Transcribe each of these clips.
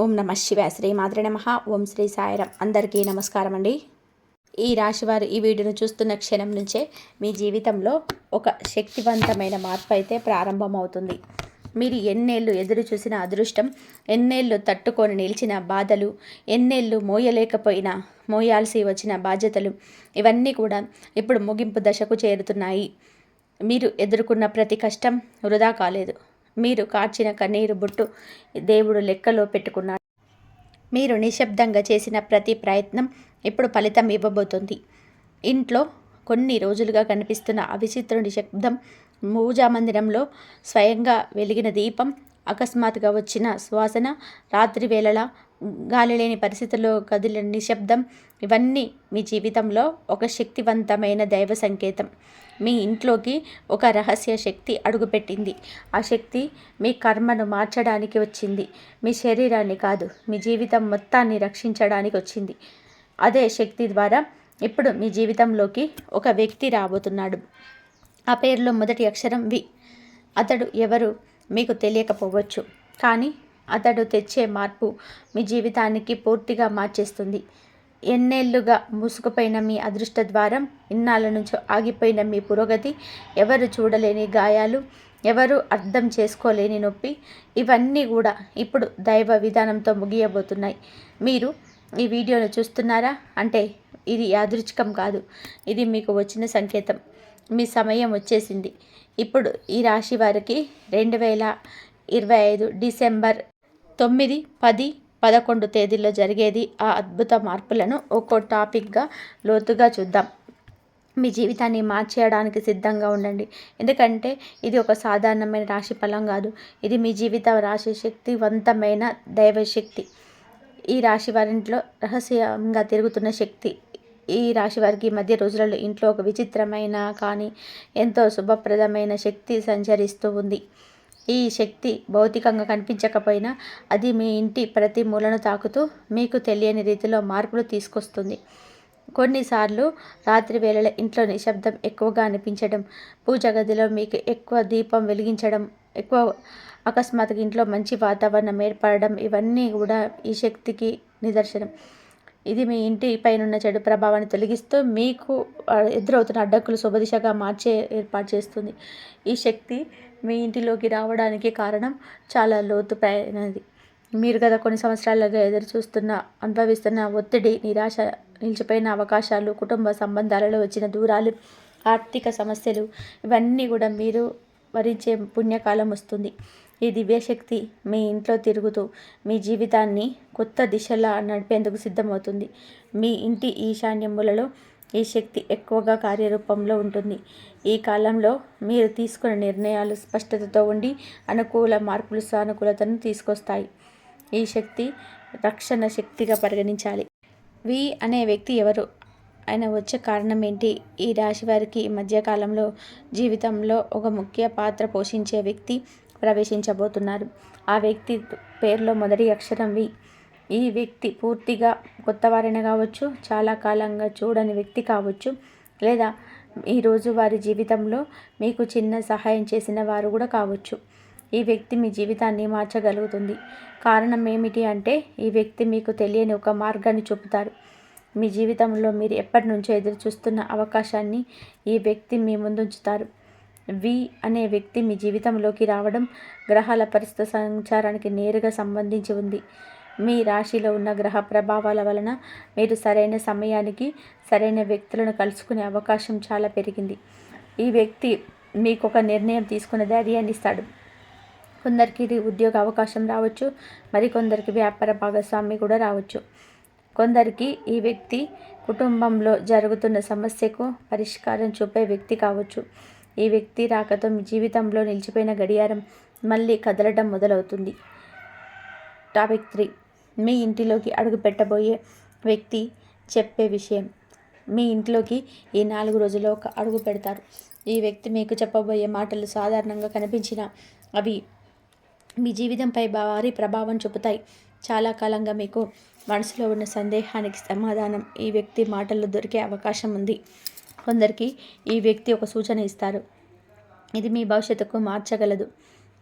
ఓం నమ శివాయ. శ్రీ మాత్రే నమః. ఓం శ్రీ సాయిరాం. అందరికీ నమస్కారం అండి. ఈ రాశివారు ఈ వీడియోను చూస్తున్న క్షణం నుంచే మీ జీవితంలో ఒక శక్తివంతమైన మార్పు అయితే ప్రారంభమవుతుంది. మీరు ఎన్నేళ్ళు ఎదురు చూసిన అదృష్టం, ఎన్నేళ్ళు తట్టుకొని నిలిచిన బాధలు, ఎన్నేళ్ళు మోయలేకపోయినా మోయాల్సి వచ్చిన బాధ్యతలు, ఇవన్నీ కూడా ఇప్పుడు ముగింపు దశకు చేరుతున్నాయి. మీరు ఎదుర్కొన్న ప్రతి కష్టం వృధా కాలేదు. మీరు కార్చిన కన్నీరు బుట్టు దేవుడు లెక్కలో పెట్టుకున్నాడు. మీరు నిశ్శబ్దంగా చేసిన ప్రతి ప్రయత్నం ఇప్పుడు ఫలితం ఇవ్వబోతుంది. ఇంట్లో కొన్ని రోజులుగా కనిపిస్తున్న విచిత్ర నిశ్శబ్దం, పూజా మందిరంలో స్వయంగా వెలిగిన దీపం, అకస్మాత్తుగా వచ్చిన శ్వాసన, రాత్రి వేళల గాలి లేని పరిస్థితుల్లో కదిలిన నిశ్శబ్దం, ఇవన్నీ మీ జీవితంలో ఒక శక్తివంతమైన దైవ సంకేతం. మీ ఇంట్లోకి ఒక రహస్య శక్తి అడుగుపెట్టింది. ఆ శక్తి మీ కర్మను మార్చడానికి వచ్చింది. మీ శరీరాన్ని కాదు, మీ జీవితం మొత్తాన్ని రక్షించడానికి వచ్చింది. అదే శక్తి ద్వారా ఇప్పుడు మీ జీవితంలోకి ఒక వ్యక్తి రాబోతున్నాడు. ఆ పేరులో మొదటి అక్షరం వి. అతడు ఎవరు మీకు తెలియకపోవచ్చు, కానీ అతడు తెచ్చే మార్పు మీ జీవితానికి పూర్తిగా మార్చేస్తుంది. ఎన్నేళ్లుగా మూసుకుపోయిన మీ అదృష్ట ద్వారం, ఇన్నాళ్ళ నుంచి ఆగిపోయిన మీ పురోగతి, ఎవరు చూడలేని గాయాలు, ఎవరు అర్థం చేసుకోలేని నొప్పి, ఇవన్నీ కూడా ఇప్పుడు దైవ విధానంతో ముగియబోతున్నాయి. మీరు ఈ వీడియోను చూస్తున్నారా అంటే ఇది యాదృచ్ఛికం కాదు, ఇది మీకు వచ్చిన సంకేతం. మీ సమయం వచ్చేసింది. ఇప్పుడు ఈ రాశి వారికి 2025 డిసెంబర్ 9, 10, 11 తేదీల్లో జరిగేది ఆ అద్భుత మార్పులను ఒక్కో టాపిక్గా లోతుగా చూద్దాం. మీ జీవితాన్ని మార్చేయడానికి సిద్ధంగా ఉండండి. ఎందుకంటే ఇది ఒక సాధారణమైన రాశి ఫలం కాదు, ఇది మీ జీవిత రాశి శక్తివంతమైన దైవశక్తి. ఈ రాశి వారింట్లో రహస్యంగా తిరుగుతున్న శక్తి. ఈ రాశి వారికి మధ్య రోజులలో ఇంట్లో ఒక విచిత్రమైన కానీ ఎంతో శుభప్రదమైన శక్తి సంచరిస్తూ ఉంది. ఈ శక్తి భౌతికంగా కనిపించకపోయినా అది మీ ఇంటి ప్రతి మూలను తాకుతూ మీకు తెలియని రీతిలో మార్పులు తీసుకొస్తుంది. కొన్నిసార్లు రాత్రి వేళల ఇంట్లో నిశ్శబ్దం ఎక్కువగా అనిపించడం, పూజ గదిలో మీకు ఎక్కువ దీపం వెలిగించడం, ఎక్కువ అకస్మాత్తుగా ఇంట్లో మంచి వాతావరణం ఏర్పడడం, ఇవన్నీ కూడా ఈ శక్తికి నిదర్శనం. ఇది మీ ఇంటి పైనున్న చెడు ప్రభావాన్ని తొలగిస్తూ మీకు ఎదురవుతున్న అడ్డంకులు శుభదిశగా మార్చే ఏర్పాటు చేస్తుంది. ఈ శక్తి మీ ఇంటిలోకి రావడానికి కారణం చాలా లోతుపైనది. మీరు గత కొన్ని సంవత్సరాలుగా ఎదురు చూస్తున్న, అనుభవిస్తున్న ఒత్తిడి, నిరాశ, నిలిచిపోయిన అవకాశాలు, కుటుంబ సంబంధాలలో వచ్చిన దూరాలు, ఆర్థిక సమస్యలు, ఇవన్నీ కూడా మీరు భరించే పుణ్యకాలం వస్తుంది. ఈ దివ్యశక్తి మీ ఇంట్లో తిరుగుతూ మీ జీవితాన్ని కొత్త దిశలా నడిపేందుకు సిద్ధమవుతుంది. మీ ఇంటి ఈశాన్య మూలలో ఈ శక్తి ఎక్కువగా కార్యరూపంలో ఉంటుంది. ఈ కాలంలో మీరు తీసుకున్న నిర్ణయాలు స్పష్టతతో ఉండి అనుకూల మార్పులు, సానుకూలతను తీసుకొస్తాయి. ఈ శక్తి రక్షణ శక్తిగా పరిగణించాలి. వి అనే వ్యక్తి ఎవరు, ఆయన వచ్చే కారణం ఏంటి? ఈ రాశి వారికి ఈ మధ్యకాలంలో జీవితంలో ఒక ముఖ్య పాత్ర పోషించే వ్యక్తి ప్రవేశించబోతున్నారు. ఆ వ్యక్తి పేరులో మొదటి అక్షరం వి. ఈ వ్యక్తి పూర్తిగా కొత్తవారైన కావచ్చు, చాలా కాలంగా చూడని వ్యక్తి కావచ్చు, లేదా ఈరోజు వారి జీవితంలో మీకు చిన్న సహాయం చేసిన వారు కూడా కావచ్చు. ఈ వ్యక్తి మీ జీవితాన్ని మార్చగలుగుతుంది. కారణం ఏమిటి అంటే ఈ వ్యక్తి మీకు తెలియని ఒక మార్గాన్ని చూపుతారు. మీ జీవితంలో మీరు ఎప్పటి నుంచో ఎదురు చూస్తున్న అవకాశాన్ని ఈ వ్యక్తి మీ ముందుంచుతారు. వి అనే వ్యక్తి మీ జీవితంలోకి రావడం గ్రహాల పరిస్థితి సంచారానికి నేరుగా సంబంధించి ఉంది. మీ రాశిలో ఉన్న గ్రహ ప్రభావాల వలన మీరు సరైన సమయానికి సరైన వ్యక్తులను కలుసుకునే అవకాశం చాలా పెరిగింది. ఈ వ్యక్తి మీకు ఒక నిర్ణయం తీసుకునే ధైర్యాన్ని ఇస్తాడు. కొందరికి ఇది ఉద్యోగ అవకాశం రావచ్చు, మరికొందరికి వ్యాపార భాగస్వామి కూడా రావచ్చు. కొందరికి ఈ వ్యక్తి కుటుంబంలో జరుగుతున్న సమస్యకు పరిష్కారం చూపే వ్యక్తి కావచ్చు. ఈ వ్యక్తి రాకతో మీ జీవితంలో నిలిచిపోయిన గడియారం మళ్ళీ కదలడం మొదలవుతుంది. టాపిక్ 3. మీ ఇంటిలోకి అడుగు పెట్టబోయే వ్యక్తి చెప్పే విషయం. మీ ఇంట్లోకి ఈ 4 రోజుల్లో ఒక అడుగు పెడతారు. ఈ వ్యక్తి మీకు చెప్పబోయే మాటలు సాధారణంగా కనిపించిన అవి మీ జీవితంపై భారీ ప్రభావం చూపుతాయి. చాలా కాలంగా మీకు మనసులో ఉన్న సందేహానికి సమాధానం ఈ వ్యక్తి మాటల్లో దొరికే అవకాశం ఉంది. కొందరికి ఈ వ్యక్తి ఒక సూచన ఇస్తారు. ఇది మీ భవిష్యత్తుకు మార్చగలదు.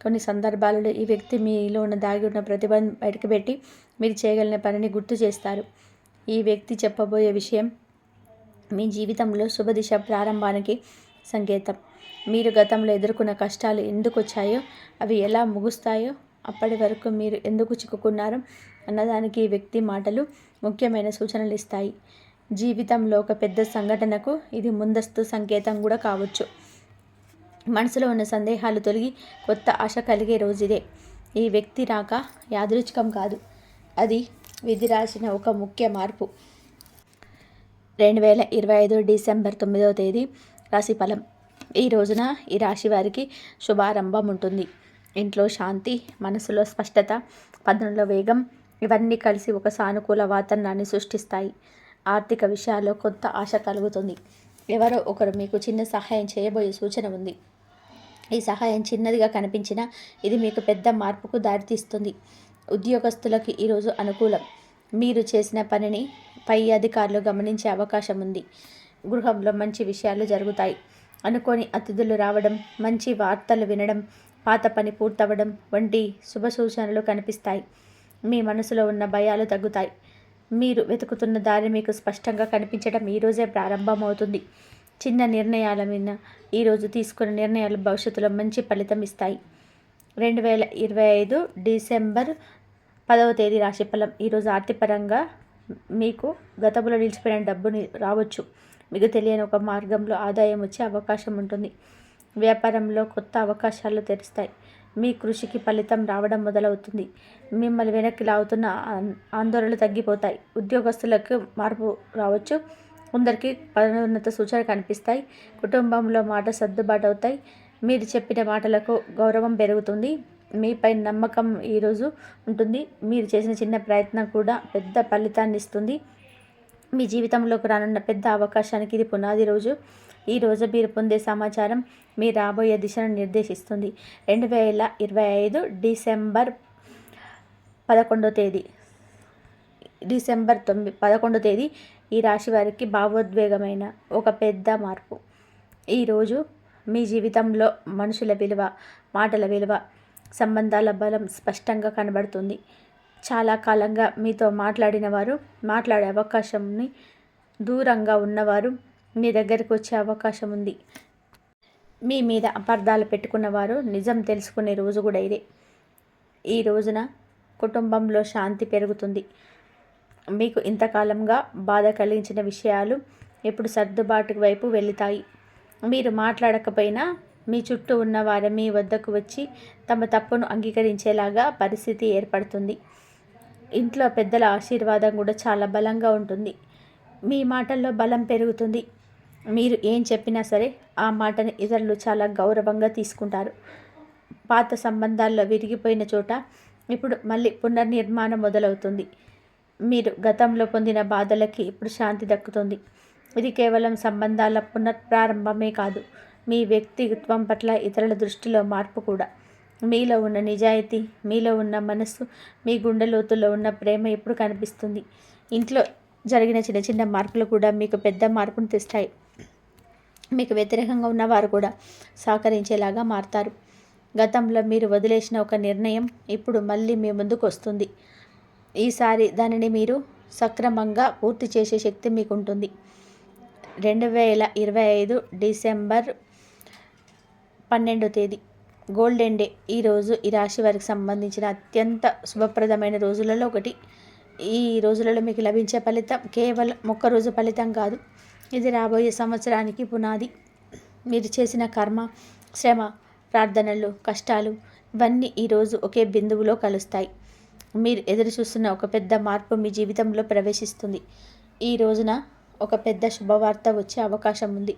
కొన్ని సందర్భాలలో ఈ వ్యక్తి మీలో ఉన్న దాగి ఉన్న ప్రతిభను బయటకు పెట్టి మీరు చేయగలిగిన పనిని గుర్తు చేస్తారు. ఈ వ్యక్తి చెప్పబోయే విషయం మీ జీవితంలో శుభదిశ ప్రారంభానికి సంకేతం. మీరు గతంలో ఎదుర్కొన్న కష్టాలు ఎందుకు వచ్చాయో, అవి ఎలా ముగుస్తాయో, అప్పటి వరకు మీరు ఎందుకు చిక్కుకున్నారో అన్నదానికి ఈ వ్యక్తి మాటలు ముఖ్యమైన సూచనలు ఇస్తాయి. జీవితంలో ఒక పెద్ద సంఘటనకు ఇది ముందస్తు సంకేతం కూడా కావచ్చు. మనసులో ఉన్న సందేహాలు తొలగి కొత్త ఆశ కలిగే రోజుదే. ఈ వ్యక్తి రాక యాదృచ్ఛికం కాదు, అది విధి రాసిన ఒక ముఖ్య మార్పు. 2025 డిసెంబర్ 9వ తేదీ రాశిఫలం. ఈ రోజున ఈ రాశి వారికి శుభారంభం ఉంటుంది. ఇంట్లో శాంతి, మనసులో స్పష్టత, పనుల్లో వేగం ఇవన్నీ కలిసి ఒక సానుకూల వాతావరణాన్ని సృష్టిస్తాయి. ఆర్థిక విషయాల్లో కొత్త ఆశ కలుగుతుంది. ఎవరో ఒకరు మీకు చిన్న సహాయం చేయబోయే సూచన ఉంది. ఈ సహాయం చిన్నదిగా కనిపించినా ఇది మీకు పెద్ద మార్పుకు దారితీస్తుంది. ఉద్యోగస్తులకు ఈరోజు అనుకూలం. మీరు చేసిన పనిని పై అధికారులు గమనించే అవకాశం ఉంది. గృహంలో మంచి విషయాలు జరుగుతాయి. అనుకోని అతిథులు రావడం, మంచి వార్తలు వినడం, పాత పని పూర్తవడం వంటి శుభ సూచనలు కనిపిస్తాయి. మీ మనసులో ఉన్న భయాలు తగ్గుతాయి. మీరు వెతుకుతున్న దారి మీకు స్పష్టంగా కనిపించడం ఈరోజే ప్రారంభమవుతుంది. చిన్న నిర్ణయాల మీద ఈరోజు తీసుకున్న నిర్ణయాలు భవిష్యత్తులో మంచి ఫలితం ఇస్తాయి. 2025 డిసెంబర్ 10వ తేదీ రాశిఫలం. ఈరోజు ఆర్థికపరంగా మీకు గతంలో నిలిచిపోయిన డబ్బుని రావచ్చు. మీకు తెలియని ఒక మార్గంలో ఆదాయం వచ్చే అవకాశం ఉంటుంది. వ్యాపారంలో కొత్త అవకాశాలు తెరుస్తాయి. మీ కృషికి ఫలితం రావడం మొదలవుతుంది. మిమ్మల్ని వెనక్కి లాగుతున్న ఆందోళనలు తగ్గిపోతాయి. ఉద్యోగస్తులకు మార్పు రావచ్చు. కొందరికి పదోన్నత సూచనలు కనిపిస్తాయి. కుటుంబంలో మాట సర్దుబాటు అవుతాయి. మీరు చెప్పిన మాటలకు గౌరవం పెరుగుతుంది. మీపై నమ్మకం ఈరోజు ఉంటుంది. మీరు చేసిన చిన్న ప్రయత్నం కూడా పెద్ద ఫలితాన్ని ఇస్తుంది. మీ జీవితంలోకి రానున్న పెద్ద అవకాశానికి ఇది పునాది రోజు. ఈ రోజు మీరు పొందే సమాచారం మీ రాబోయే దిశను నిర్దేశిస్తుంది. 2025 డిసెంబర్ 11వ తేదీ డిసెంబర్ 11వ తేదీ ఈ రాశి వారికి భావోద్వేగమైన ఒక పెద్ద మార్పు. ఈరోజు మీ జీవితంలో మనుషుల విలువ, మాటల విలువ, సంబంధాల బలం స్పష్టంగా కనబడుతుంది. చాలా కాలంగా మీతో మాట్లాడిన వారు, మాట్లాడే అవకాశంని దూరంగా ఉన్నవారు మీ దగ్గరికి వచ్చే అవకాశం ఉంది. మీ మీద అపార్థాలు పెట్టుకున్నవారు నిజం తెలుసుకునే రోజు కూడా ఇదే. ఈ రోజున కుటుంబంలో శాంతి పెరుగుతుంది. మీకు ఇంతకాలంగా బాధ కలిగించిన విషయాలు ఇప్పుడు సర్దుబాటు వైపు వెళుతాయి. మీరు మాట్లాడకపోయినా మీ చుట్టూ ఉన్నవారు మీ వద్దకు వచ్చి తమ తప్పును అంగీకరించేలాగా పరిస్థితి ఏర్పడుతుంది. ఇంట్లో పెద్దల ఆశీర్వాదం కూడా చాలా బలంగా ఉంటుంది. మీ మాటల్లో బలం పెరుగుతుంది. మీరు ఏం చెప్పినా సరే ఆ మాటని ఇతరులు చాలా గౌరవంగా తీసుకుంటారు. పాత సంబంధాల్లో విరిగిపోయిన చోట ఇప్పుడు మళ్ళీ పునర్నిర్మాణం మొదలవుతుంది. మీరు గతంలో పొందిన బాధలకి ఇప్పుడు శాంతి దక్కుతుంది. ఇది కేవలం సంబంధాల పునఃప్రారంభమే కాదు, మీ వ్యక్తిత్వం పట్ల ఇతరుల దృష్టిలో మార్పు కూడా. మీలో ఉన్న నిజాయితీ, మీలో ఉన్న మనస్సు, మీ గుండె లోతుల్లో ఉన్న ప్రేమ ఇప్పుడు కనిపిస్తుంది. ఇంట్లో జరిగిన చిన్న చిన్న మార్పులు కూడా మీకు పెద్ద మార్పును తెస్తాయి. మీకు వ్యతిరేకంగా ఉన్నవారు కూడా సహకరించేలాగా మారతారు. గతంలో మీరు వదిలేసిన ఒక నిర్ణయం ఇప్పుడు మళ్ళీ మీ ముందుకు వస్తుంది. ఈసారి దానిని మీరు సక్రమంగా పూర్తి చేసే శక్తి మీకు ఉంటుంది. 2025 డిసెంబర్ 12వ తేదీ గోల్డెన్ డే. ఈరోజు ఈ రాశి వారికి సంబంధించిన అత్యంత శుభప్రదమైన రోజులలో ఒకటి. ఈ రోజులలో మీకు లభించే ఫలితం కేవలం ఒక్క రోజు ఫలితం కాదు, ఇది రాబోయే సంవత్సరానికి పునాది. మీరు చేసిన కర్మ, శ్రమ, ప్రార్థనలు, కష్టాలు ఇవన్నీ ఈరోజు ఒకే బిందువులో కలుస్తాయి. మీరు ఎదురు చూస్తున్న ఒక పెద్ద మార్పు మీ జీవితంలో ప్రవేశిస్తుంది. ఈ రోజున ఒక పెద్ద శుభవార్త వచ్చే అవకాశం ఉంది.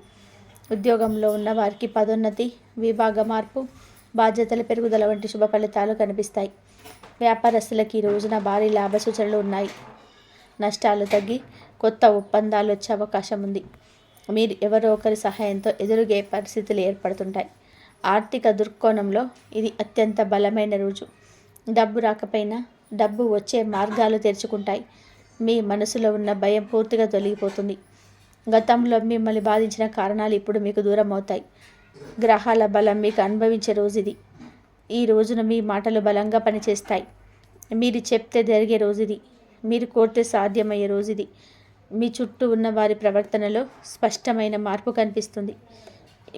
ఉద్యోగంలో ఉన్న వారికి పదోన్నతి, విభాగ మార్పు, బాధ్యతల పెరుగుదల వంటి శుభ ఫలితాలు కనిపిస్తాయి. వ్యాపారస్తులకి ఈ రోజున భారీ లాభ సూచనలు ఉన్నాయి. నష్టాలు తగ్గి కొత్త ఒప్పందాలు వచ్చే అవకాశం ఉంది. మీరు ఎవరో ఒకరి సహాయంతో ఎదురుగే పరిస్థితులు ఏర్పడుతుంటాయి. ఆర్థిక దృక్కోణంలో ఇది అత్యంత బలమైన రోజు. డబ్బు రాకపోయినా డబ్బు వచ్చే మార్గాలు తెరుచుకుంటాయి. మీ మనసులో ఉన్న భయం పూర్తిగా తొలగిపోతుంది. గతంలో మిమ్మల్ని బాధించిన కారణాలు ఇప్పుడు మీకు దూరం అవుతాయి. గ్రహాల బలం మీకు అనుభవించే రోజు ఇది. ఈ రోజున మీ మాటలు బలంగా పనిచేస్తాయి. మీరు చెప్తే జరిగే రోజు ఇది. మీరు కోరితే సాధ్యమయ్యే రోజు ఇది. మీ చుట్టూ ఉన్న వారి ప్రవర్తనలో స్పష్టమైన మార్పు కనిపిస్తుంది.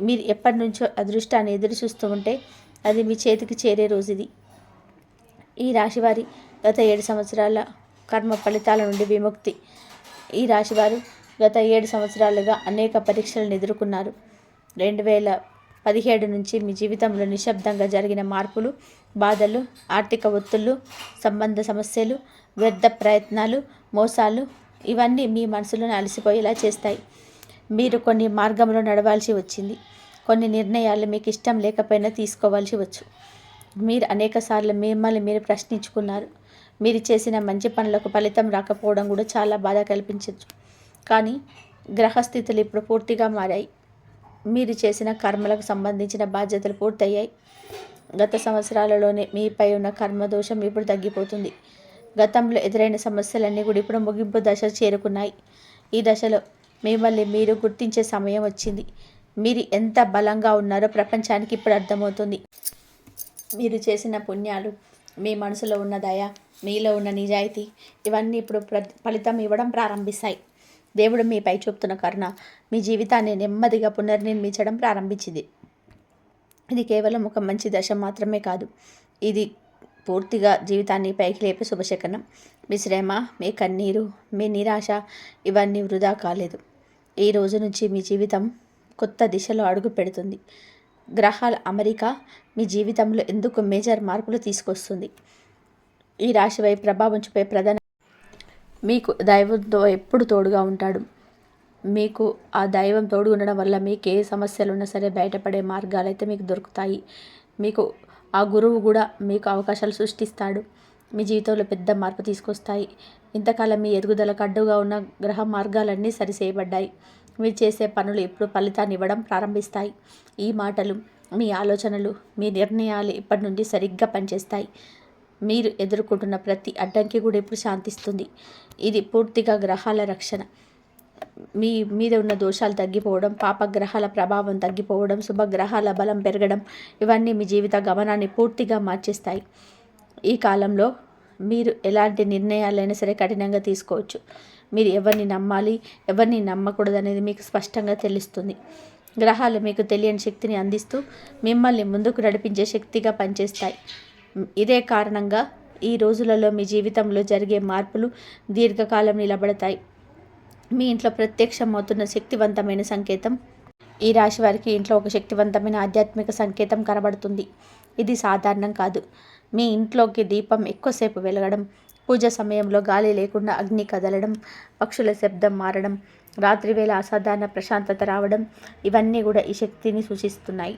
మీరు ఎప్పటి నుంచో అదృష్టాన్ని ఎదురు చూస్తూ ఉంటే అది మీ చేతికి చేరే రోజు ఇది. ఈ రాశివారి గత 7 సంవత్సరాల కర్మ ఫలితాల నుండి విముక్తి. ఈ రాశివారు గత 7 సంవత్సరాలుగా అనేక పరీక్షలను ఎదుర్కొన్నారు. 2017 నుంచి మీ జీవితంలో నిశ్శబ్దంగా జరిగిన మార్పులు, బాధలు, ఆర్థిక ఒత్తిళ్లు, సంబంధ సమస్యలు, వ్యర్థ ప్రయత్నాలు, మోసాలు ఇవన్నీ మీ మనసులను అలసిపోయేలా చేస్తాయి. మీరు కొన్ని మార్గంలో నడవాల్సి వచ్చింది. కొన్ని నిర్ణయాలు మీకు ఇష్టం లేకపోయినా తీసుకోవాల్సి వచ్చు. మీరు అనేకసార్లు మిమ్మల్ని మీరు ప్రశ్నించుకున్నారు. మీరు చేసిన మంచి పనులకు ఫలితం రాకపోవడం కూడా చాలా బాధ కల్పించవచ్చు. కానీ గ్రహస్థితులు ఇప్పుడు పూర్తిగా మారాయి. మీరు చేసిన కర్మలకు సంబంధించిన బాధ్యతలు పూర్తయ్యాయి. గత సంవత్సరాలలోనే మీపై ఉన్న కర్మదోషం ఇప్పుడు తగ్గిపోతుంది. గతంలో ఎదురైన సమస్యలన్నీ కూడా ఇప్పుడు ముగింపు దశ చేరుకున్నాయి. ఈ దశలో మిమ్మల్ని మీరు గుర్తించే సమయం వచ్చింది. మీరు ఎంత బలంగా ఉన్నారో ప్రపంచానికి ఇప్పుడు అర్థమవుతుంది. మీరు చేసిన పుణ్యాలు, మీ మనసులో ఉన్న దయ, మీలో ఉన్న నిజాయితీ ఇవన్నీ ఇప్పుడు ఫలితం ఇవ్వడం ప్రారంభిస్తాయి. దేవుడు మీపై చూపుతున్న కరుణ మీ జీవితాన్ని నెమ్మదిగా పునర్నిర్మించడం ప్రారంభించింది. ఇది కేవలం ఒక మంచి దశ మాత్రమే కాదు, ఇది పూర్తిగా జీవితాన్ని పైకి లేపే శుభశకనం. మీ శ్రమ, మీ కన్నీరు, మీ నిరాశ ఇవన్నీ వృధా కాలేదు. ఈ రోజు నుంచి మీ జీవితం కొత్త దిశలో అడుగు పెడుతుంది. గ్రహాల అమరిక మీ జీవితంలో ఎందుకు మేజర్ మార్పులు తీసుకొస్తుంది. ఈ రాశిపై ప్రభావం చూపే ప్రధాన మీకు దైవంతో ఎప్పుడు తోడుగా ఉంటాడు. మీకు ఆ దైవం తోడు ఉండడం వల్ల మీకు ఏ సమస్యలు ఉన్నా సరే బయటపడే మార్గాలు అయితే మీకు దొరుకుతాయి. మీకు ఆ గురువు కూడా మీకు అవకాశాలు సృష్టిస్తాడు. మీ జీవితంలో పెద్ద మార్పు తీసుకొస్తాయి. ఇంతకాలం మీ ఎదుగుదలకు అడ్డుగా ఉన్న గ్రహ మార్గాలన్నీ సరిచేయబడ్డాయి. మీరు చేసే పనులు ఇప్పుడు ఫలితాన్ని ఇవ్వడం ప్రారంభిస్తాయి. ఈ మాటలు, మీ ఆలోచనలు, మీ నిర్ణయాలు ఇప్పటి నుండి సరిగ్గా పనిచేస్తాయి. మీరు ఎదుర్కొంటున్న ప్రతి అడ్డంకి కూడా ఇప్పుడు శాంతిస్తుంది. ఇది పూర్తిగా గ్రహాల రక్షణ. మీ మీద ఉన్న దోషాలు తగ్గిపోవడం, పాపగ్రహాల ప్రభావం తగ్గిపోవడం, శుభగ్రహాల బలం పెరగడం ఇవన్నీ మీ జీవిత గమనాన్ని పూర్తిగా మార్చేస్తాయి. ఈ కాలంలో మీరు ఎలాంటి నిర్ణయాలైనా సరే కఠినంగా తీసుకోవచ్చు. మీరు ఎవరిని నమ్మాలి, ఎవరిని నమ్మకూడదు అనేది మీకు స్పష్టంగా తెలుస్తుంది. గ్రహాలు మీకు తెలియని శక్తిని అందిస్తూ మిమ్మల్ని ముందుకు నడిపించే శక్తిగా పనిచేస్తాయి. ఇదే కారణంగా ఈ రోజులలో మీ జీవితంలో జరిగే మార్పులు దీర్ఘకాలం నిలబడతాయి. మీ ఇంట్లో ప్రత్యక్షమవుతున్న శక్తివంతమైన సంకేతం. ఈ రాశి వారికి ఇంట్లో ఒక శక్తివంతమైన ఆధ్యాత్మిక సంకేతం కనబడుతుంది. ఇది సాధారణం కాదు. మీ ఇంట్లోకి దీపం ఎక్కువసేపు వెలగడం, పూజ సమయంలో గాలి లేకుండా అగ్ని కదలడం, పక్షుల శబ్దం మారడం, రాత్రివేళ అసాధారణ ప్రశాంతత రావడం ఇవన్నీ కూడా ఈ శక్తిని సూచిస్తున్నాయి.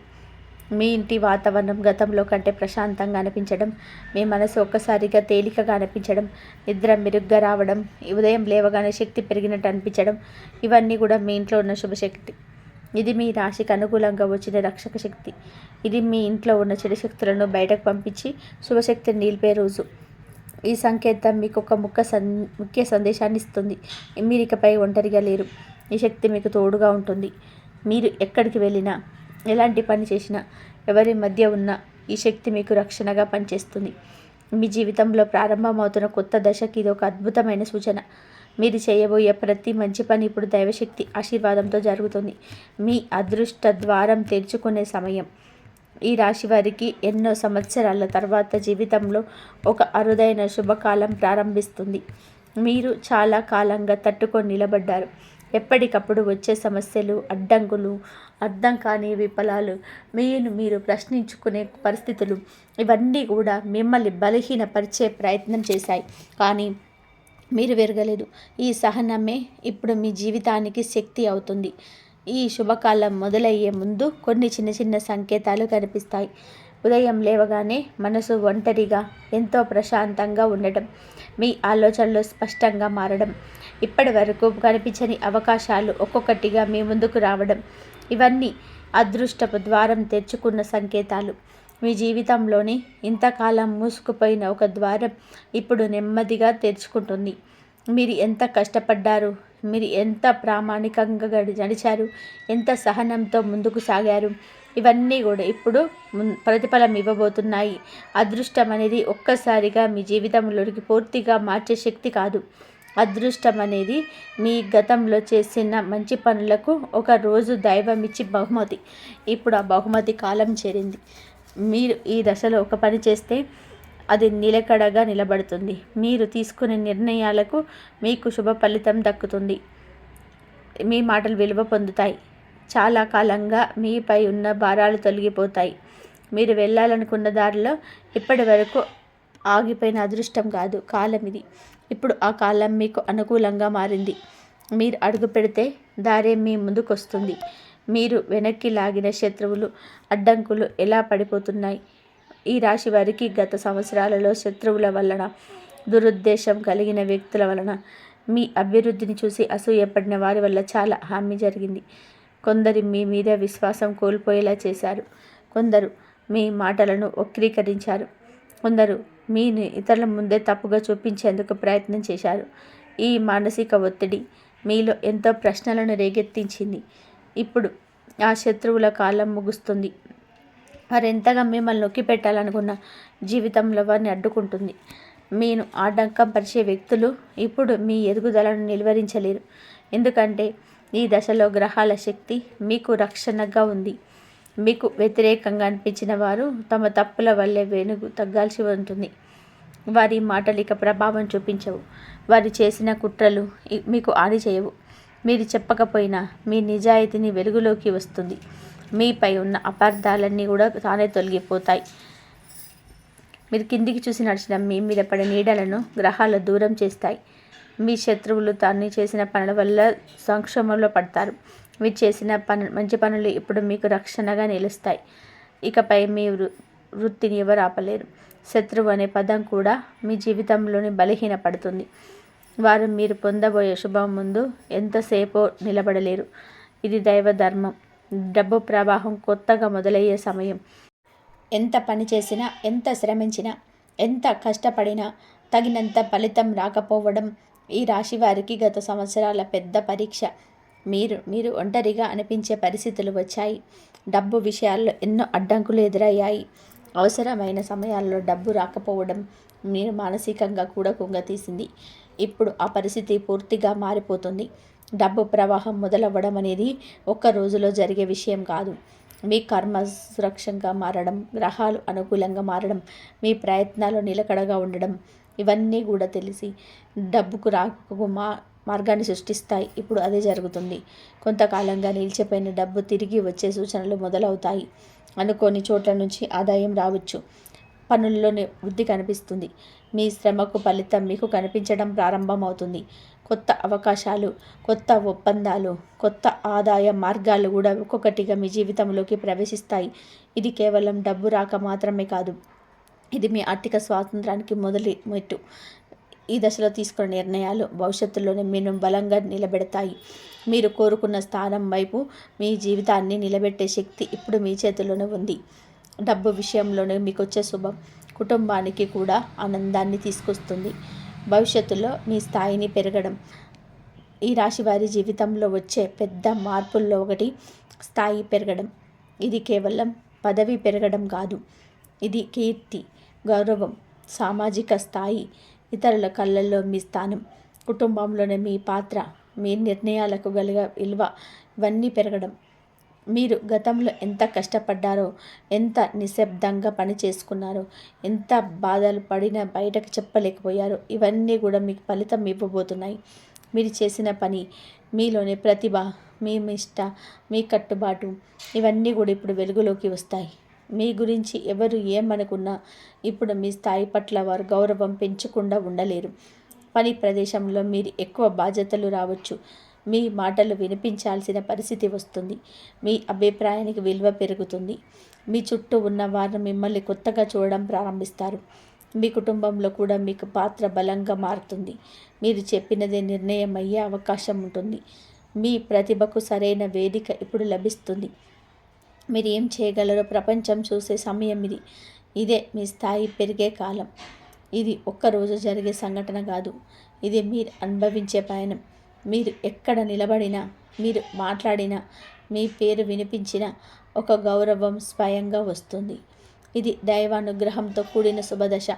మీ ఇంటి వాతావరణం గతంలో కంటే ప్రశాంతంగా అనిపించడం, మీ మనసు ఒక్కసారిగా తేలికగా అనిపించడం, నిద్ర మెరుగ్గా రావడం, ఉదయం లేవగానే శక్తి పెరిగినట్టు అనిపించడం ఇవన్నీ కూడా మీ ఇంట్లో ఉన్న శుభశక్తి. ఇది మీ రాశికి అనుకూలంగా వచ్చిన రక్షక శక్తి. ఇది మీ ఇంట్లో ఉన్న చెడు శక్తులను బయటకు పంపించి శుభశక్తిని నిలిపే రోజు. ఈ సంకేతం మీకు ఒక ముఖ్య సందేశాన్ని ఇస్తుంది. మీరు ఇకపై ఒంటరిగా లేరు. ఈ శక్తి మీకు తోడుగా ఉంటుంది. మీరు ఎక్కడికి వెళ్ళినా, ఎలాంటి పని చేసినా, ఎవరి మధ్య ఉన్న ఈ శక్తి మీకు రక్షణగా పనిచేస్తుంది. మీ జీవితంలో ప్రారంభమవుతున్న కొత్త దశకి ఇది ఒక అద్భుతమైన సూచన. మీరు చేయబోయే ప్రతి మంచి పని ఇప్పుడు దైవశక్తి ఆశీర్వాదంతో జరుగుతుంది. మీ అదృష్ట ద్వారం తెరుచుకునే సమయం. ఈ రాశి వారికి ఎన్నో సంవత్సరాల తర్వాత జీవితంలో ఒక అరుదైన శుభకాలం ప్రారంభిస్తుంది. మీరు చాలా కాలంగా తట్టుకొని నిలబడ్డారు. ఎప్పటికప్పుడు వచ్చే సమస్యలు, అడ్డంకులు, అర్థం కాని విఫలాలు, మీరు ప్రశ్నించుకునే పరిస్థితులు ఇవన్నీ కూడా మిమ్మల్ని బలహీనపరిచే ప్రయత్నం చేశాయి. కానీ మీరు విరగలేదు. ఈ సహనమే ఇప్పుడు మీ జీవితానికి శక్తి అవుతుంది. ఈ శుభకాలం మొదలయ్యే ముందు కొన్ని చిన్న చిన్న సంకేతాలు కనిపిస్తాయి. ఉదయం లేవగానే మనసు ఒంటరిగా ఎంతో ప్రశాంతంగా ఉండటం, మీ ఆలోచనలు స్పష్టంగా మారడం, ఇప్పటి వరకు కనిపించని అవకాశాలు ఒక్కొక్కటిగా మీ ముందుకు రావడం ఇవన్నీ అదృష్టపు ద్వారం తెరుచుకున్న సంకేతాలు. మీ జీవితంలోని ఇంతకాలం మూసుకుపోయిన ఒక ద్వారం ఇప్పుడు నెమ్మదిగా తెరుచుకుంటుంది. మీరు ఎంత కష్టపడ్డారు, మీరు ఎంత ప్రామాణికంగా నడిచారు, ఎంత సహనంతో ముందుకు సాగారు, ఇవన్నీ కూడా ఇప్పుడు ప్రతిఫలం ఇవ్వబోతున్నాయి. అదృష్టం అనేది ఒక్కసారిగా మీ జీవితంలోకి పూర్తిగా మార్చే శక్తి కాదు. అదృష్టం అనేది మీ గతంలో చేసిన మంచి పనులకు ఒక రోజు దైవం ఇచ్చి బహుమతి. ఇప్పుడు ఆ బహుమతి కాలం చేరింది. మీరు ఈ దశలో ఒక పని చేస్తే అది నిలకడగా నిలబడుతుంది. మీరు తీసుకునే నిర్ణయాలకు మీకు శుభ ఫలితం దక్కుతుంది. మీ మాటలు విలువ పొందుతాయి. చాలా కాలంగా మీపై ఉన్న భారాలు తొలగిపోతాయి. మీరు వెళ్ళాలనుకున్న దారిలో ఇప్పటి వరకు ఆగిపోయిన అదృష్టం కాదు, కాలం ఇది. ఇప్పుడు ఆ కాలం మీకు అనుకూలంగా మారింది. మీరు అడుగు పెడితే దారే మీ ముందుకొస్తుంది. మీరు వెనక్కి లాగిన శత్రువులు, అడ్డంకులు ఎలా పడిపోతున్నాయి. ఈ రాశి వారికి గత సంవత్సరాలలో శత్రువుల వలన, దురుద్దేశం కలిగిన వ్యక్తుల వలన, మీ అభివృద్ధిని చూసి అసూయపడిన వారి వల్ల చాలా హామీ జరిగింది. కొందరు మీ మీద విశ్వాసం కోల్పోయేలా చేశారు. కొందరు మీ మాటలను వక్రీకరించారు. కొందరు మీని ఇతరుల ముందే తప్పుగా చూపించేందుకు ప్రయత్నం చేశారు. ఈ మానసిక ఒత్తిడి మీలో ఎంతో ప్రశ్నలను రేకెత్తించింది. ఇప్పుడు ఆ శత్రువుల కాలం ముగుస్తుంది. వారెంతగా మిమ్మల్ని నొక్కి పెట్టాలనుకున్న జీవితంలో వారిని అడ్డుకుంటుంది. మీను ఆటంకం పరిచే వ్యక్తులు ఇప్పుడు మీ ఎదుగుదలను నిలువరించలేరు. ఎందుకంటే ఈ దశలో గ్రహాల శక్తి మీకు రక్షణగా ఉంది. మీకు వ్యతిరేకంగా అనిపించిన వారు తమ తప్పుల వల్లే వెనుగు తగ్గాల్సి ఉంటుంది. వారి మాటలు ఇక ప్రభావం చూపించవు. వారు చేసిన కుట్రలు మీకు హాని చేయవు. మీరు చెప్పకపోయినా మీ నిజాయితీని వెలుగులోకి వస్తుంది. మీపై ఉన్న అపార్థాలన్నీ కూడా తానే తొలగిపోతాయి. మీరు కిందికి చూసి నడిచిన మీ మీద పడే నీడలను గ్రహాలు దూరం చేస్తాయి. మీ శత్రువులు తాను చేసిన పనుల వల్ల సంక్షోభంలో పడతారు. మీరు చేసిన మంచి పనులు ఇప్పుడు మీకు రక్షణగా నిలుస్తాయి. ఇకపై మీ వృత్తిని ఎవరు ఆపలేరు. శత్రువు అనే పదం కూడా మీ జీవితంలోని బలహీనపడుతుంది. వారు మీరు పొందబోయే శుభం ముందు ఎంతసేపో నిలబడలేరు. ఇది దైవ ధర్మం. డబ్బు ప్రవాహం కొత్తగా మొదలయ్యే సమయం. ఎంత పని చేసినా, ఎంత శ్రమించినా, ఎంత కష్టపడినా తగినంత ఫలితం రాకపోవడం ఈ రాశి వారికి గత సంవత్సరాల పెద్ద పరీక్ష. మీరు ఒంటరిగా అనిపించే పరిస్థితులు వచ్చాయి. డబ్బు విషయాల్లో ఎన్నో అడ్డంకులు ఎదురయ్యాయి. అవసరమైన సమయాల్లో డబ్బు రాకపోవడం మీరు మానసికంగా కూడా కుంగతీసింది. ఇప్పుడు ఆ పరిస్థితి పూర్తిగా మారిపోతుంది. డబ్బు ప్రవాహం మొదలవ్వడం అనేది ఒక్క రోజులో జరిగే విషయం కాదు. మీ కర్మ సురక్షంగా మారడం, గ్రహాలు అనుకూలంగా మారడం, మీ ప్రయత్నాలు నిలకడగా ఉండడం, ఇవన్నీ కూడా తెలిసి డబ్బుకు రాకు మార్గాన్ని సృష్టిస్తాయి. ఇప్పుడు అదే జరుగుతుంది. కొంతకాలంగా నిలిచిపోయిన డబ్బు తిరిగి వచ్చే సూచనలు మొదలవుతాయి. అనుకోని చోట్ల నుంచి ఆదాయం రావచ్చు. పనుల్లోనే వృద్ధి కనిపిస్తుంది. మీ శ్రమకు ఫలితం మీకు కనిపించడం ప్రారంభమవుతుంది. కొత్త అవకాశాలు, కొత్త ఒప్పందాలు, కొత్త ఆదాయ మార్గాలు కూడా ఒక్కొక్కటిగా మీ జీవితంలోకి ప్రవేశిస్తాయి. ఇది కేవలం డబ్బు రాక మాత్రమే కాదు, ఇది మీ ఆర్థిక స్వాతంత్రానికి మొదటి మెట్టు. ఈ దశలో తీసుకున్న నిర్ణయాలు భవిష్యత్తులోనే మీరు బలంగా నిలబెడతాయి. మీరు కోరుకున్న స్థానం వైపు మీ జీవితాన్ని నిలబెట్టే శక్తి ఇప్పుడు మీ చేతిలోనే ఉంది. డబ్బు విషయంలోనే మీకు వచ్చే శుభం కుటుంబానికి కూడా ఆనందాన్ని తీసుకొస్తుంది. భవిష్యత్తులో మీ స్థాయిని పెరగడం. ఈ రాశి వారి జీవితంలో వచ్చే పెద్ద మార్పుల్లో ఒకటి స్థాయి పెరగడం. ఇది కేవలం పదవి పెరగడం కాదు, ఇది కీర్తి, గౌరవం, సామాజిక స్థాయి, ఇతరుల కళ్ళల్లో మీ స్థానం, కుటుంబంలోనే మీ పాత్ర, మీ నిర్ణయాలకు గల విలువ, ఇవన్నీ పెరగడం. మీరు గతంలో ఎంత కష్టపడ్డారో, ఎంత నిశ్శబ్దంగా పని చేసుకున్నారో, ఎంత బాధలు పడినా బయటకు చెప్పలేకపోయారో, ఇవన్నీ కూడా మీకు ఫలితం ఇవ్వబోతున్నాయి. మీరు చేసిన పని, మీలోని ప్రతిభ, మీ నిష్ట, మీ కట్టుబాటు, ఇవన్నీ కూడా ఇప్పుడు వెలుగులోకి వస్తాయి. మీ గురించి ఎవరు ఏమనుకున్నా ఇప్పుడు మీ స్థాయి పట్ల వారు గౌరవం పెంచకుండా ఉండలేరు. పని ప్రదేశంలో మీరు ఎక్కువ బాధ్యతలు రావచ్చు. మీ మాటలు వినిపించాల్సిన పరిస్థితి వస్తుంది. మీ అభిప్రాయానికి విలువ పెరుగుతుంది. మీ చుట్టూ ఉన్న వారు మిమ్మల్ని కొత్తగా చూడడం ప్రారంభిస్తారు. మీ కుటుంబంలో కూడా మీకు పాత్ర బలంగా మారుతుంది. మీరు చెప్పినదే నిర్ణయం అయ్యే అవకాశం ఉంటుంది. మీ ప్రతిభకు సరైన వేదిక ఇప్పుడు లభిస్తుంది. మీరు ఏం చేయగలరో ప్రపంచం చూసే సమయం ఇది. ఇదే మీ స్థాయి పెరిగే కాలం. ఇది ఒక్కరోజు జరిగే సంఘటన కాదు, ఇది మీరు అనుభవించే పయనం. మీరు ఎక్కడ నిలబడినా, మీరు మాట్లాడినా, మీ పేరు వినిపించినా ఒక గౌరవం స్వయంగా వస్తుంది. ఇది దైవానుగ్రహంతో కూడిన శుభదశ.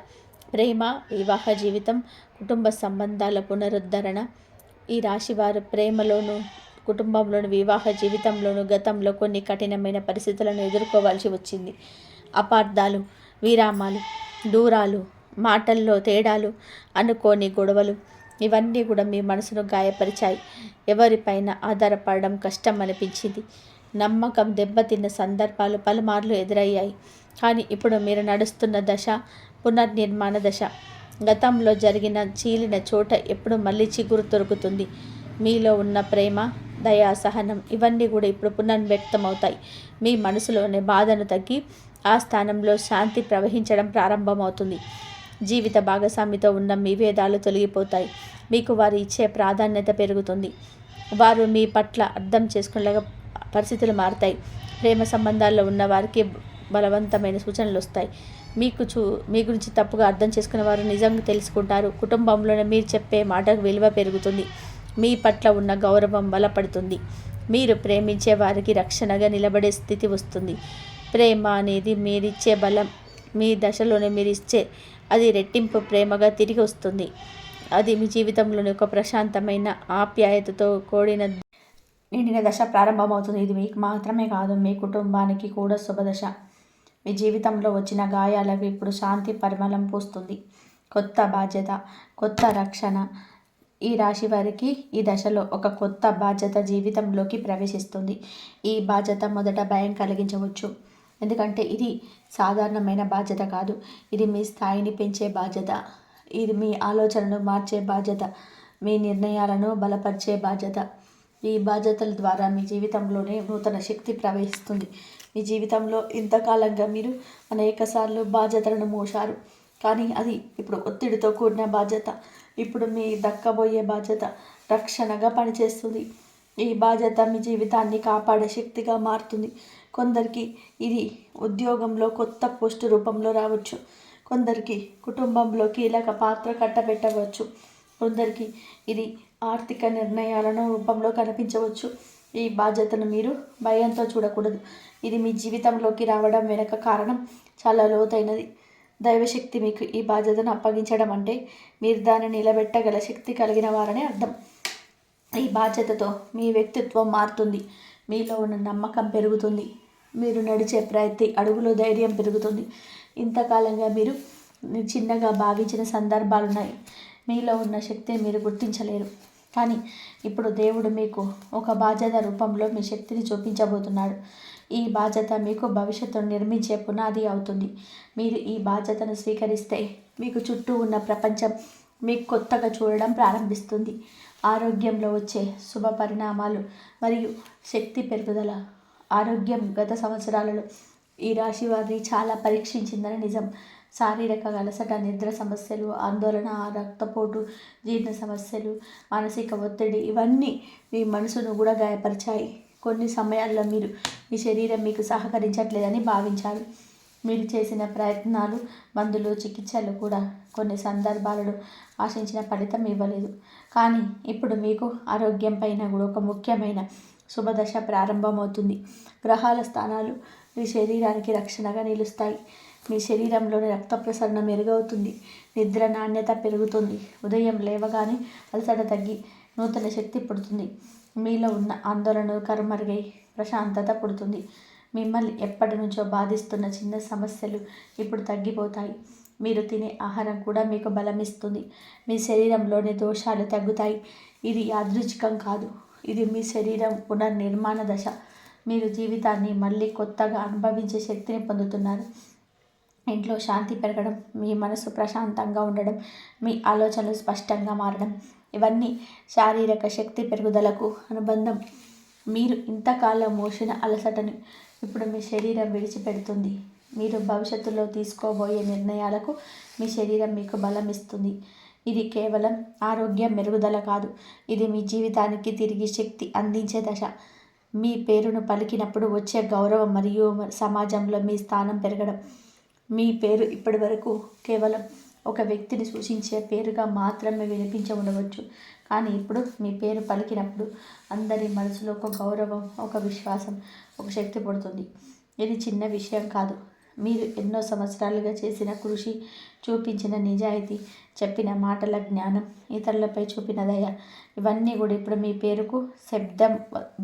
ప్రేమ, వివాహ జీవితం, కుటుంబ సంబంధాల పునరుద్ధరణ. ఈ రాశివారు ప్రేమలోను, కుటుంబంలోను, వివాహ జీవితంలోను గతంలో కొన్ని కఠినమైన పరిస్థితులను ఎదుర్కోవాల్సి వచ్చింది. అపార్థాలు, విరామాలు, దూరాలు, మాటల్లో తేడాలు, అనుకోని గొడవలు, ఇవన్నీ కూడా మీ మనసును గాయపరిచాయి. ఎవరిపైన ఆధారపడడం కష్టం అనిపించింది. నమ్మకం దెబ్బతిన్న సందర్భాలు పలుమార్లు ఎదురయ్యాయి. కానీ ఇప్పుడు మీరు నడుస్తున్న దశ పునర్నిర్మాణ దశ. గతంలో జరిగిన చీలిన చోట ఎప్పుడు మళ్ళీ చిగురు దొరుకుతుంది. మీలో ఉన్న ప్రేమ, దయా, సహనం ఇవన్నీ కూడా ఇప్పుడు పునర్వ్యక్తమవుతాయి. మీ మనసులోని బాధను తగ్గి ఆ స్థానంలో శాంతి ప్రవహించడం ప్రారంభమవుతుంది. జీవిత భాగస్వామితో ఉన్న మీ భేదాలు తొలగిపోతాయి. మీకు వారు ఇచ్చే ప్రాధాన్యత పెరుగుతుంది. వారు మీ పట్ల అర్థం చేసుకునేలాగా పరిస్థితులు మారుతాయి. ప్రేమ సంబంధాల్లో ఉన్న వారికి బలవంతమైన సూచనలు వస్తాయి. మీ గురించి తప్పుగా అర్థం చేసుకునే వారు నిజంగా తెలుసుకుంటారు. కుటుంబంలోనే మీరు చెప్పే మాటకు విలువ పెరుగుతుంది. మీ పట్ల ఉన్న గౌరవం బలపడుతుంది. మీరు ప్రేమించే వారికి రక్షణగా నిలబడే స్థితి వస్తుంది. ప్రేమ అనేది మీరిచ్చే బలం. మీ దశలోనే మీరు ఇచ్చే అది రెట్టింపు ప్రేమగా తిరిగి వస్తుంది. అది మీ జీవితంలోని ఒక ప్రశాంతమైన ఆప్యాయతతో కూడిన నిండిన దశ ప్రారంభమవుతుంది. ఇది మీకు మాత్రమే కాదు, మీ కుటుంబానికి కూడా శుభదశ. మీ జీవితంలో వచ్చిన గాయాలకు ఇప్పుడు శాంతి పరిమళం పూస్తుంది. కొత్త బాధ్యత, కొత్త రక్షణ. ఈ రాశి వారికి ఈ దశలో ఒక కొత్త బాధ్యత జీవితంలోకి ప్రవేశిస్తుంది. ఈ బాధ్యత మొదట భయం కలిగించవచ్చు. ఎందుకంటే ఇది సాధారణమైన బాధ్యత కాదు. ఇది మీ స్థాయిని పెంచే బాధ్యత. ఇది మీ ఆలోచనను మార్చే బాధ్యత. మీ నిర్ణయాలను బలపరిచే బాధ్యత. ఈ బాధ్యతల ద్వారా మీ జీవితంలోనే నూతన శక్తి ప్రవహిస్తుంది. మీ జీవితంలో ఇంతకాలంగా మీరు అనేకసార్లు బాధ్యతలను మోశారు. కానీ అది ఇప్పుడు ఒత్తిడితో కూడిన బాధ్యత. ఇప్పుడు మీ దక్కబోయే బాధ్యత రక్షణగా పనిచేస్తుంది. ఈ బాధ్యత మీ జీవితాన్ని కాపాడే శక్తిగా మారుతుంది. కొందరికి ఇది ఉద్యోగంలో కొత్త పోస్టు రూపంలో రావచ్చు. కొందరికి కుటుంబంలో కీలక పాత్ర కట్టబెట్టవచ్చు. కొందరికి ఇది ఆర్థిక నిర్ణయాలను రూపంలో కనిపించవచ్చు. ఈ బాధ్యతను మీరు భయంతో చూడకూడదు. ఇది మీ జీవితంలోకి రావడం వెనుక కారణం చాలా లోతైనది. దైవశక్తి మీకు ఈ బాధ్యతను అప్పగించడం అంటే మీరు దాన్ని నిలబెట్టగల శక్తి కలిగిన వారని అర్థం. ఈ బాధ్యతతో మీ వ్యక్తిత్వం మారుతుంది. మీలో ఉన్న నమ్మకం పెరుగుతుంది. మీరు నడిచే ప్రతి అడుగులో ధైర్యం పెరుగుతుంది. ఇంతకాలంగా మీరు చిన్నగా భావించిన సందర్భాలున్నాయి. మీలో ఉన్న శక్తిని మీరు గుర్తించలేరు. కానీ ఇప్పుడు దేవుడు మీకు ఒక బాధ్యత రూపంలో మీ శక్తిని చూపించబోతున్నాడు. ఈ బాధ్యత మీకు భవిష్యత్తును నిర్మించే పునాది అవుతుంది. మీరు ఈ బాధ్యతను స్వీకరిస్తే మీకు చుట్టూ ఉన్న ప్రపంచం మీకు కొత్తగా చూడడం ప్రారంభిస్తుంది. ఆరోగ్యంలో వచ్చే శుభ పరిణామాలు మరియు శక్తి పెరుగుదల. ఆరోగ్యం గత సంవత్సరాలలో ఈ రాశి వారిని చాలా పరీక్షించిందని నిజం. శారీరక అలసట, నిద్ర సమస్యలు, ఆందోళన, రక్తపోటు, జీర్ణ సమస్యలు, మానసిక ఒత్తిడి ఇవన్నీ మీ మనసును కూడా గాయపరిచాయి. కొన్ని సమయాల్లో మీరు మీ శరీరం మీకు సహకరించట్లేదని భావించారు. మీరు చేసిన ప్రయత్నాలు, మందులు, చికిత్సలు కూడా కొన్ని సందర్భాలలో ఆశించిన ఫలితం ఇవ్వలేదు. కానీ ఇప్పుడు మీకు ఆరోగ్యం పైన కూడా ఒక ముఖ్యమైన శుభదశ ప్రారంభమవుతుంది. గ్రహాల స్థానాలు మీ శరీరానికి రక్షణగా నిలుస్తాయి. మీ శరీరంలోని రక్త ప్రసరణ మెరుగవుతుంది. నిద్ర నాణ్యత పెరుగుతుంది. ఉదయం లేవగానే అలసట తగ్గి నూతన శక్తి పుడుతుంది. మీలో ఉన్న ఆందోళన కరుమరుగై ప్రశాంతత పుడుతుంది. మిమ్మల్ని ఎప్పటి నుంచో బాధిస్తున్న చిన్న సమస్యలు ఇప్పుడు తగ్గిపోతాయి. మీరు తినే ఆహారం కూడా మీకు బలమిస్తుంది. మీ శరీరంలోని దోషాలు తగ్గుతాయి. ఇది యాదృచ్ఛికం కాదు. ఇది మీ శరీరం పునర్నిర్మాణ దశ. మీరు జీవితాన్ని మళ్ళీ కొత్తగా అనుభవించే శక్తిని పొందుతున్నారు. ఇంట్లో శాంతి పెరగడం, మీ మనసు ప్రశాంతంగా ఉండడం, మీ ఆలోచనలు స్పష్టంగా మారడం ఇవన్నీ శారీరక శక్తి పెరుగుదలకు అనుబంధం. మీరు ఇంతకాలం మోసిన అలసటను ఇప్పుడు మీ శరీరం విడిచిపెడుతుంది. మీరు భవిష్యత్తులో తీసుకోబోయే నిర్ణయాలకు మీ శరీరం మీకు బలం ఇస్తుంది. ఇది కేవలం ఆరోగ్యం మెరుగుదల కాదు. ఇది మీ జీవితానికి తిరిగి శక్తి అందించే దశ. మీ పేరును పలికినప్పుడు వచ్చే గౌరవం మరియు సమాజంలో మీ స్థానం పెరగడం. మీ పేరు ఇప్పటి వరకు కేవలం ఒక వ్యక్తిని సూచించే పేరుగా మాత్రమే వినిపించి ఉండవచ్చు. కానీ ఇప్పుడు మీ పేరు పలికినప్పుడు అందరి మనసులో ఒక గౌరవం, ఒక విశ్వాసం, ఒక శక్తి పుడుతుంది. ఇది చిన్న విషయం కాదు. మీరు ఎన్నో సంవత్సరాలుగా చేసిన కృషి, చూపించిన నిజాయితీ, చెప్పిన మాటల జ్ఞానం, ఇతరులపై చూపిన దయ, ఇవన్నీ కూడా ఇప్పుడు మీ పేరుకు శబ్దం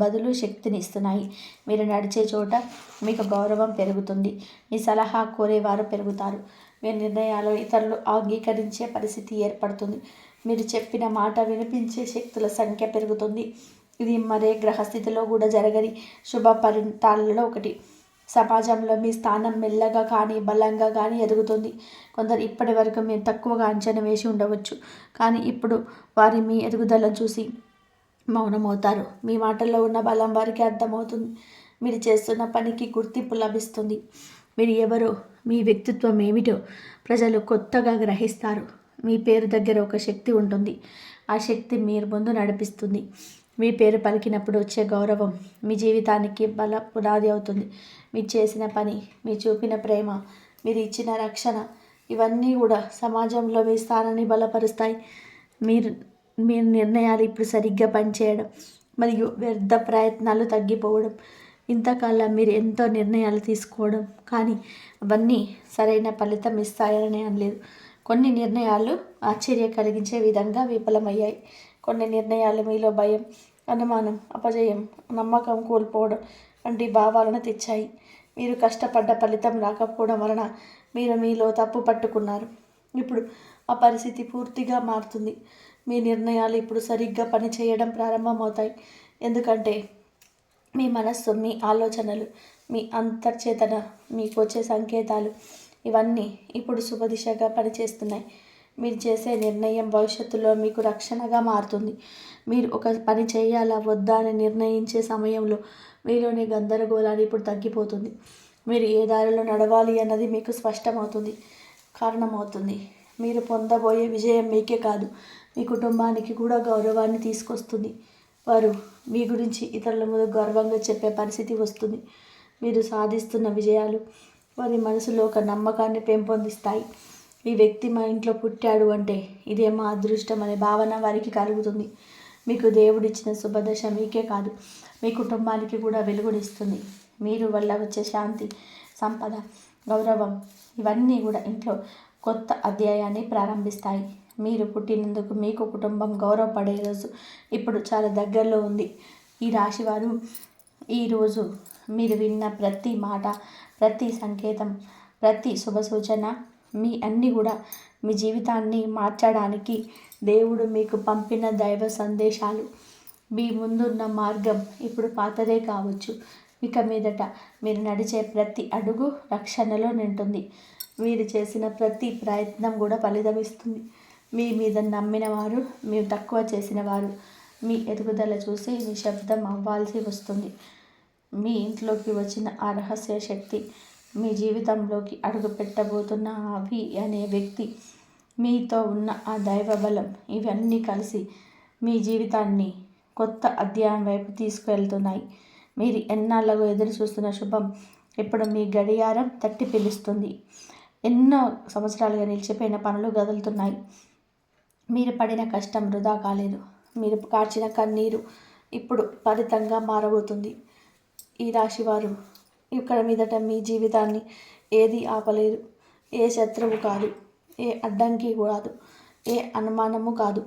బదులు శక్తిని ఇస్తున్నాయి. మీరు నడిచే చోట మీకు గౌరవం పెరుగుతుంది. మీ సలహా కోరేవారు పెరుగుతారు. మీ నిర్ణయాలు ఇతరులు అంగీకరించే పరిస్థితి ఏర్పడుతుంది. మీరు చెప్పిన మాట వినిపించే శక్తుల సంఖ్య పెరుగుతుంది. ఇది మరే గ్రహస్థితిలో కూడా జరగని శుభ ఫలితాలలో ఒకటి. సమాజంలో మీ స్థానం మెల్లగా కానీ బలంగా కానీ ఎదుగుతుంది. కొందరు ఇప్పటి వరకు మీరు తక్కువగా అంచనా వేసి ఉండవచ్చు. కానీ ఇప్పుడు వారి మీ ఎదుగుదలను చూసి మౌనమవుతారు. మీ మాటల్లో ఉన్న బలం వారికి అర్థమవుతుంది. మీరు చేస్తున్న పనికి గుర్తింపు లభిస్తుంది. మీరు ఎవరో, మీ వ్యక్తిత్వం ఏమిటో ప్రజలు కొత్తగా గ్రహిస్తారు. మీ పేరు దగ్గర ఒక శక్తి ఉంటుంది. ఆ శక్తి మీరు ముందు నడిపిస్తుంది. మీ పేరు పలికినప్పుడు వచ్చే గౌరవం మీ జీవితానికి బల పునాది అవుతుంది. మీరు చేసిన పని, మీరు చూపిన ప్రేమ, మీరు ఇచ్చిన రక్షణ, ఇవన్నీ కూడా సమాజంలో మీ స్థానాన్ని బలపరుస్తాయి. మీరు మీ నిర్ణయాలు ఇప్పుడు సరిగ్గా పనిచేయడం మరియు వ్యర్థ ప్రయత్నాలు తగ్గిపోవడం. ఇంతకాలం మీరు ఎంతో నిర్ణయాలు తీసుకోవడం, కానీ అవన్నీ సరైన ఫలితం ఇస్తాయని అనలేదు. కొన్ని నిర్ణయాలు ఆశ్చర్య కలిగించే విధంగా విఫలమయ్యాయి. కొన్ని నిర్ణయాలు మీలో భయం, అనుమానం, అపజయం, నమ్మకం కోల్పోవడం వంటి భావాలను తెచ్చాయి. మీరు కష్టపడ్డ ఫలితం రాకపోవడం వలన మీరు మీలో తప్పు పట్టుకున్నారు. ఇప్పుడు ఆ పరిస్థితి పూర్తిగా మారుతుంది. మీ నిర్ణయాలు ఇప్పుడు సరిగ్గా పనిచేయడం ప్రారంభమవుతాయి. ఎందుకంటే మీ మనస్సు, మీ ఆలోచనలు, మీ అంతర్చేతన, మీకు వచ్చే సంకేతాలు ఇవన్నీ ఇప్పుడు శుభదిశగా పనిచేస్తున్నాయి. మీరు చేసే నిర్ణయం భవిష్యత్తులో మీకు రక్షణగా మారుతుంది. మీరు ఒక పని చేయాలా వద్దా అని నిర్ణయించే సమయంలో మీలోని గందరగోళాన్ని ఇప్పుడు తగ్గిపోతుంది. మీరు ఏ దారిలో నడవాలి అన్నది మీకు స్పష్టమవుతుంది, కారణమవుతుంది. మీరు పొందబోయే విజయం మీకే కాదు, మీ కుటుంబానికి కూడా గౌరవాన్ని తీసుకొస్తుంది. వారు మీ గురించి ఇతరుల ముందు గర్వంగా చెప్పే పరిస్థితి వస్తుంది. మీరు సాధిస్తున్న విజయాలు వారి మనసులో ఒక నమ్మకాన్ని పెంపొందిస్తాయి. ఈ వ్యక్తి మా ఇంట్లో పుట్టాడు అంటే ఇదే మా అదృష్టం అనే భావన వారికి కలుగుతుంది. మీకు దేవుడిచ్చిన శుభదశ మీకే కాదు, మీ కుటుంబానికి కూడా వెలుగునిస్తుంది. మీరు వల్ల వచ్చే శాంతి, సంపద, గౌరవం ఇవన్నీ కూడా ఇంట్లో కొత్త అధ్యాయాన్ని ప్రారంభిస్తాయి. మీరు పుట్టినందుకు మీకు కుటుంబం గౌరవపడే రోజు ఇప్పుడు చాలా దగ్గరలో ఉంది. ఈ రాశివారు ఈరోజు మీరు విన్న ప్రతి మాట, ప్రతి సంకేతం, ప్రతి శుభ సూచన మీ అన్నీ కూడా మీ జీవితాన్ని మార్చడానికి దేవుడు మీకు పంపిన దైవ సందేశాలు. మీ ముందున్న మార్గం ఇప్పుడు పాతదే కావచ్చు. ఇక మీదట మీరు నడిచే ప్రతి అడుగు రక్షణలో నింటుంది. మీరు చేసిన ప్రతి ప్రయత్నం కూడా ఫలితమిస్తుంది. మీ మీద నమ్మిన వారు, మీరు తక్కువ చేసిన వారు మీ ఎదుగుదల చూసి నిశ్శబ్దం అవ్వాల్సి వస్తుంది. మీ ఇంట్లోకి వచ్చిన ఆ రహస్య శక్తి, మీ జీవితంలోకి అడుగు పెట్టబోతున్న అవి అనే వ్యక్తి, మీతో ఉన్న ఆ దైవ బలం ఇవన్నీ కలిసి మీ జీవితాన్ని కొత్త అధ్యాయం వైపు తీసుకువెళ్తున్నాయి. మీరు ఎన్నాళ్ళకు ఎదురు చూస్తున్న శుభం ఇప్పుడు మీ గడియారం తట్టి పిలుస్తుంది. ఎన్నో సంవత్సరాలుగా నిలిచిపోయిన పనులు కదులుతున్నాయి. మీరు పడిన కష్టం వృధా కాలేదు. మీరు కార్చిన కన్నీరు ఇప్పుడు ఫలితంగా మారబోతుంది. ఈ రాశివారు ఇక్కడ మీదట మీ జీవితాన్ని ఏది ఆపలేదు. ఏ శత్రువు కాదు, ఏ అడ్డంకి కాదు, ఏ అనుమానము కాదు.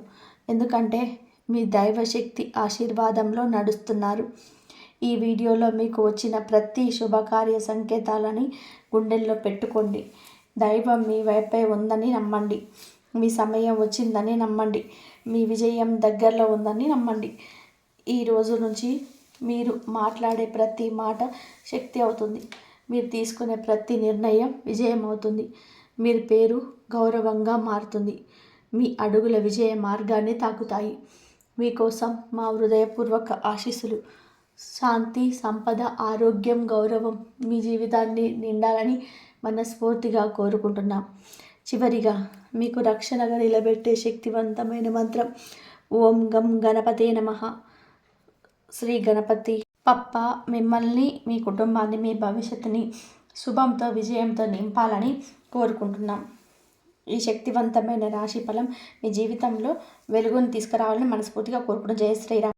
ఎందుకంటే మీ దైవశక్తి ఆశీర్వాదంలో నడుస్తున్నారు. ఈ వీడియోలో మీకు వచ్చిన ప్రతి శుభకార్య సంకేతాలని గుండెల్లో పెట్టుకోండి. దైవం మీ వైపే ఉందని నమ్మండి. మీ సమయం వచ్చిందని నమ్మండి. మీ విజయం దగ్గరలో ఉందని నమ్మండి. ఈ రోజు నుంచి మీరు మాట్లాడే ప్రతి మాట శక్తి అవుతుంది. మీరు తీసుకునే ప్రతి నిర్ణయం విజయం అవుతుంది. మీ పేరు గౌరవంగా మారుతుంది. మీ అడుగుల విజయ మార్గాన్ని తాకుతాయి. మీకోసం మా హృదయపూర్వక ఆశీస్సులు. శాంతి, సంపద, ఆరోగ్యం, గౌరవం మీ జీవితాన్ని నిండాలని మనస్ఫూర్తిగా కోరుకుంటున్నాం. చివరిగా మీకు రక్షణగా నిలబెట్టే శక్తివంతమైన మంత్రం ఓం గం గణపతే నమః. శ్రీ గణపతి పప్ప మిమ్మల్ని, మీ కుటుంబాన్ని, మీ భవిష్యత్తుని శుభంతో, విజయంతో నింపాలని కోరుకుంటున్నాం. ఈ శక్తివంతమైన రాశి ఫలం మీ జీవితంలో వెలుగును తీసుకురావాలని మనస్ఫూర్తిగా కోరుకున్న జయ శ్రీరామ్.